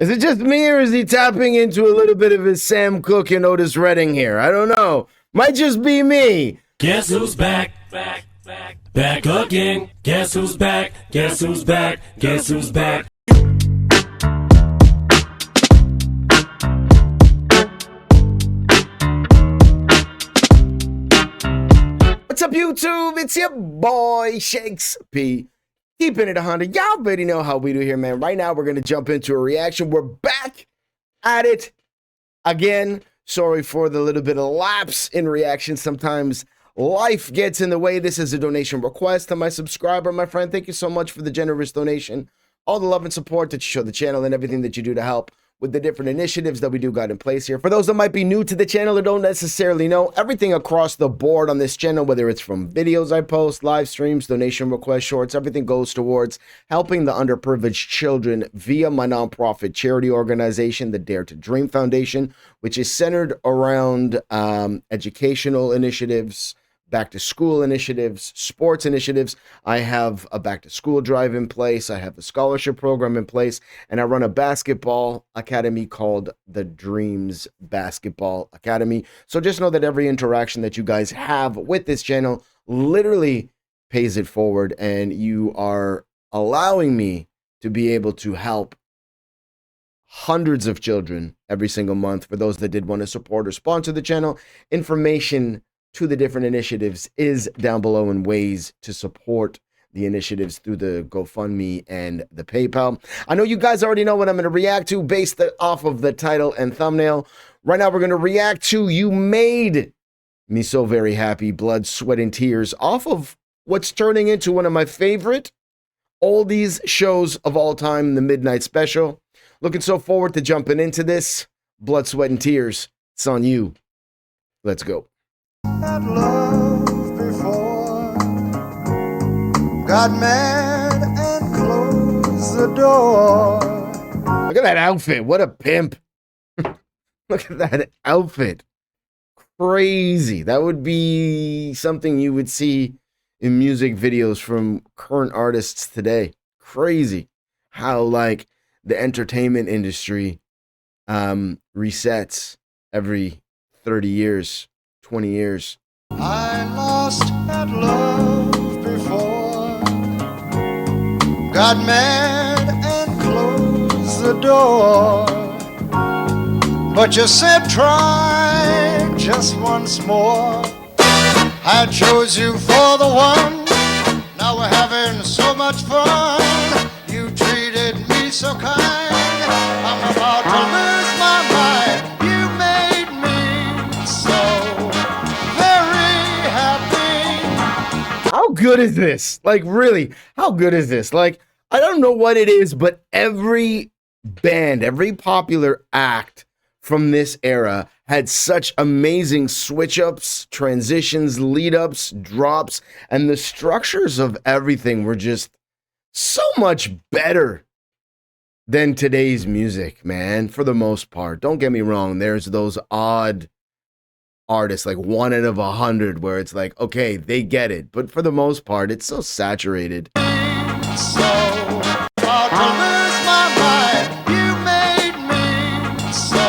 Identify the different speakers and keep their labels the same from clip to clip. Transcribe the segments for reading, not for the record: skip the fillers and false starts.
Speaker 1: Is it just me, or is he tapping into a little bit of his Sam Cooke and Otis Redding here? I don't know. Might just be me.
Speaker 2: Guess who's back? Back again. Guess who's back? Guess who's back? Guess who's back?
Speaker 1: What's up, YouTube? It's your boy, Shakes P. Keeping it 100. Y'all already know how we do here, man. Right now, we're going to jump into a reaction. We're back at it again. Sorry for the little bit of lapse in reaction. Sometimes life gets in the way. This is a donation request to my subscriber, my friend. Thank you so much for the generous donation. All the love and support that you show the channel and everything that you do to help with the different initiatives that we do got in place here. For those that might be new to the channel or don't necessarily know, everything across the board on this channel, whether it's from videos I post, live streams, donation requests, shorts, everything goes towards helping the underprivileged children via my nonprofit charity organization, the Dare to Dream Foundation, which is centered around educational initiatives, back to school initiatives, sports initiatives. I have a back to school drive in place. I have a scholarship program in place, and I run a basketball academy called the Dreams Basketball Academy. So just know that every interaction that you guys have with this channel literally pays it forward, and you are allowing me to be able to help hundreds of children every single month. For those that did want to support or sponsor the channel, information to the different initiatives is down below, in ways to support the initiatives through the GoFundMe and the PayPal. I know you guys already know what I'm going to react to based off of the title and thumbnail. Right now, we're going to react to You Made Me So Very Happy, Blood, Sweat, and Tears, off of what's turning into one of my favorite oldies shows of all time, the Midnight Special. Looking so forward to jumping into this. Blood, Sweat, and Tears. It's on you. Let's go.
Speaker 3: Had love before, got mad and closed the door.
Speaker 1: Look at that outfit. What a pimp. Look at that outfit. Crazy. That would be something you would see in music videos from current artists today. Crazy how, like, the entertainment industry resets every 30 years. 20 years.
Speaker 3: I lost that love before, got mad and closed the door, but you said try just once more. I chose you for the one, now we're having so much fun. You treated me so kind, I'm about to lose my mind. You made me so
Speaker 1: how good is this? Like, really, how good is this? Like, I don't know what it is, but every band, every popular act from this era had such amazing switch-ups, transitions, lead-ups, drops, and the structures of everything were just so much better than today's music, man, for the most part. Don't get me wrong, there's those odd artists, like 1 out of 100, where it's like, okay, they get it, but for the most part, it's so saturated.
Speaker 3: So hard to lose my mind. You made me so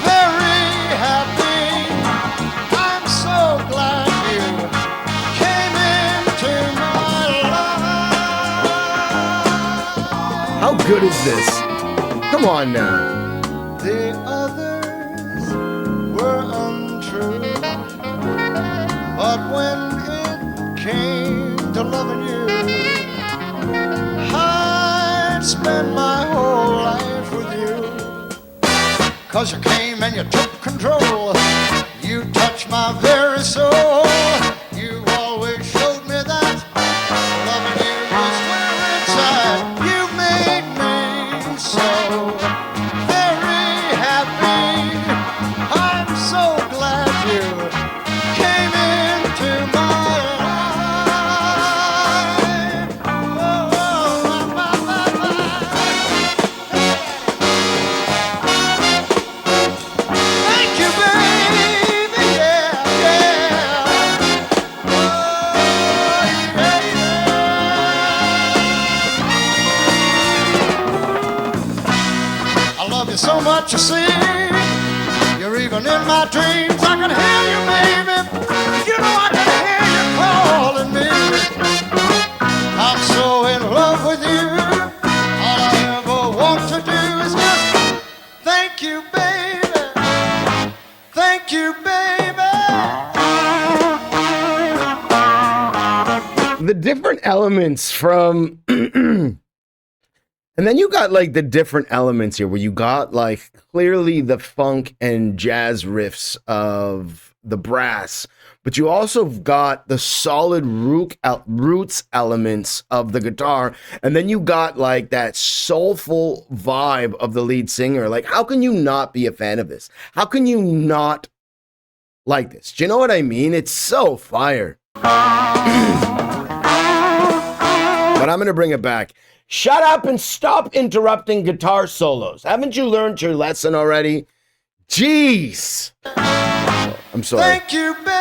Speaker 3: very happy. I'm so glad you came into my life.
Speaker 1: How good is this? Come on now.
Speaker 3: The others were untrue, but when it came to loving you, I'd spend my whole life with you. 'Cause you came and you took control, you touched my very soul. You always showed me that loving you was where inside. You made me so very happy. I'm so glad you came into my life. Oh, thank you, baby. Yeah, yeah. you see? You're even in my dreams. I can hear you, baby. You know I can hear you calling me. I'm so in love with you. All I ever want to do is just thank you, baby. Thank you, baby.
Speaker 1: The different elements from and then you got like the different elements here where you got like clearly the funk and jazz riffs of the brass, but you also got the solid roots elements of the guitar, and then you got like that soulful vibe of the lead singer. Like, how can you not be a fan of this? How can you not like this? Do you know what I mean? It's so fire. But I'm going to bring it back. Shut up and stop interrupting guitar solos. Haven't you learned your lesson already? Jeez. I'm sorry.
Speaker 3: Thank you, baby.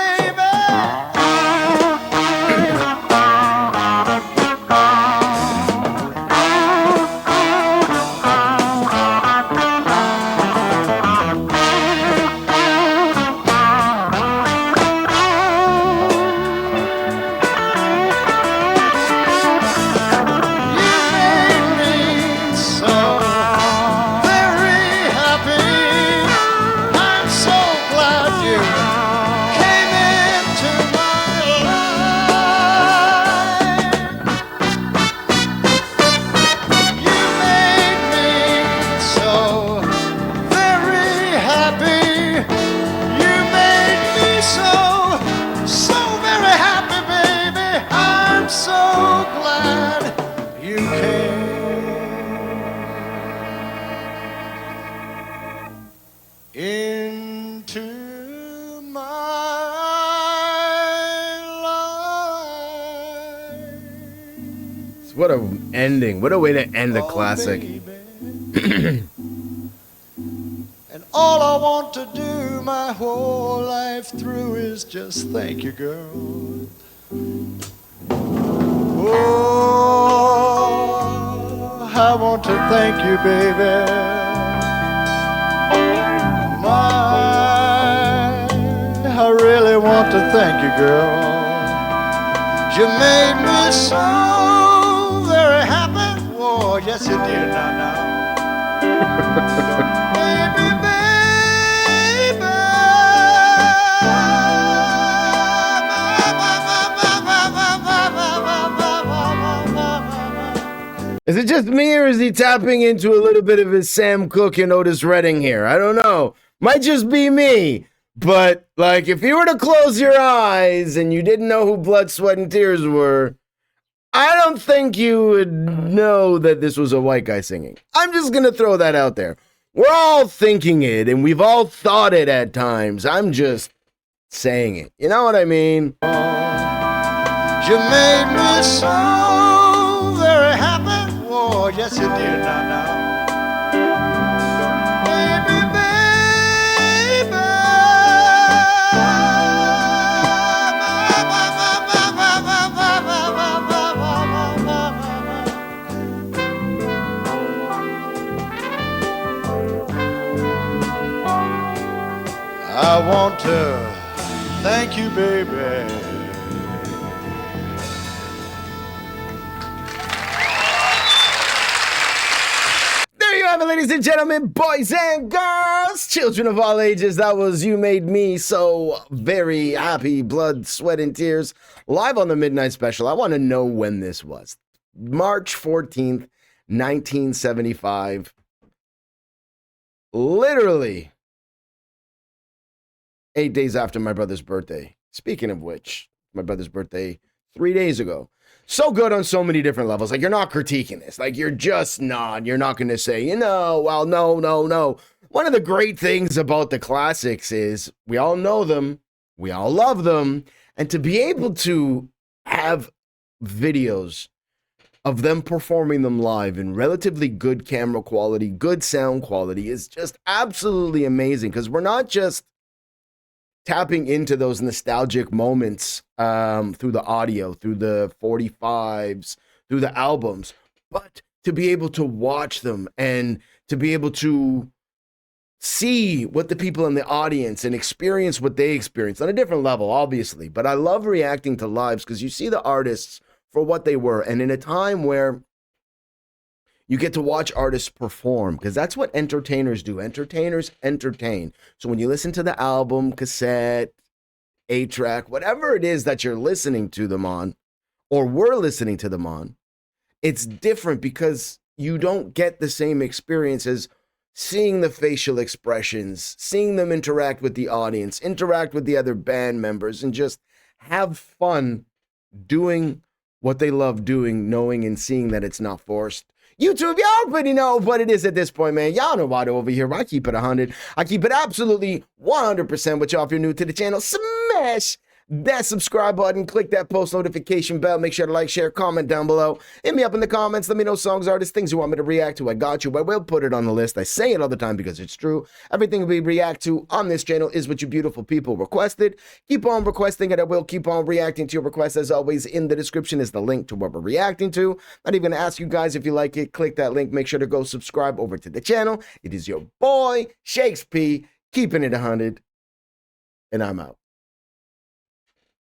Speaker 1: What a ending. What a way to end a classic.
Speaker 3: And all I want to do my whole life through is just thank you, girl. Oh, I want to thank you, baby. I really want to thank you, girl. You made me so very happy. Oh, yes, you did, now. Baby, baby.
Speaker 1: Is it just me, or is he tapping into a little bit of his Sam Cooke and Otis Redding here? I don't know. Might just be me. But, like, if you were to close your eyes and you didn't know who Blood, Sweat, and Tears were, I don't think you would know that this was a white guy singing. I'm just going to throw that out there. We're all thinking it, and we've all thought it at times. I'm just saying it. You know what I mean?
Speaker 3: You made me so very happy. Oh, yes, you did, now. I want to thank you, baby.
Speaker 1: There you have it, ladies and gentlemen, boys and girls, children of all ages. That was You Made Me So Very Happy, Blood, Sweat, and Tears, live on the Midnight Special. I want to know when this was. March 14th, 1975. Literally 8 days after my brother's birthday. Speaking of which, my brother's birthday 3 days ago. So good on so many different levels. Like, you're not critiquing this. Like, you're just not. You're not going to say, well, no. One of the great things about the classics is we all know them. We all love them. And to be able to have videos of them performing them live in relatively good camera quality, good sound quality is just absolutely amazing, because we're not just tapping into those nostalgic moments through the audio, through the 45s, through the albums, but to be able to watch them and to be able to see what the people in the audience and experience what they experience on a different level, obviously. But I love reacting to lives because you see the artists for what they were. And in a time where you get to watch artists perform, because that's what entertainers do. Entertainers entertain. So when you listen to the album, cassette, 8-track, whatever it is that you're listening to them on, or we're listening to them on, it's different because you don't get the same experience as seeing the facial expressions, seeing them interact with the audience, interact with the other band members, and just have fun doing what they love doing, knowing and seeing that it's not forced. YouTube, y'all already know what it is at this point, man. Y'all know why over here. I keep it 100. I keep it absolutely 100% with y'all. If you're new to the channel, smash that subscribe button, click that post notification bell, make sure to like, share, comment down below. Hit me up in the comments, let me know songs, artists, things you want me to react to. I got you. I will put it on the list. I say it all the time because it's true. Everything we react to on this channel is what you beautiful people requested. Keep on requesting it. I will keep on reacting to your requests. As always, in the description is the link to what we're reacting to. Not even gonna ask you guys if you like it. Click that link. Make sure to go subscribe over to the channel. It is your boy, Shakes P, keeping it 100, and I'm out.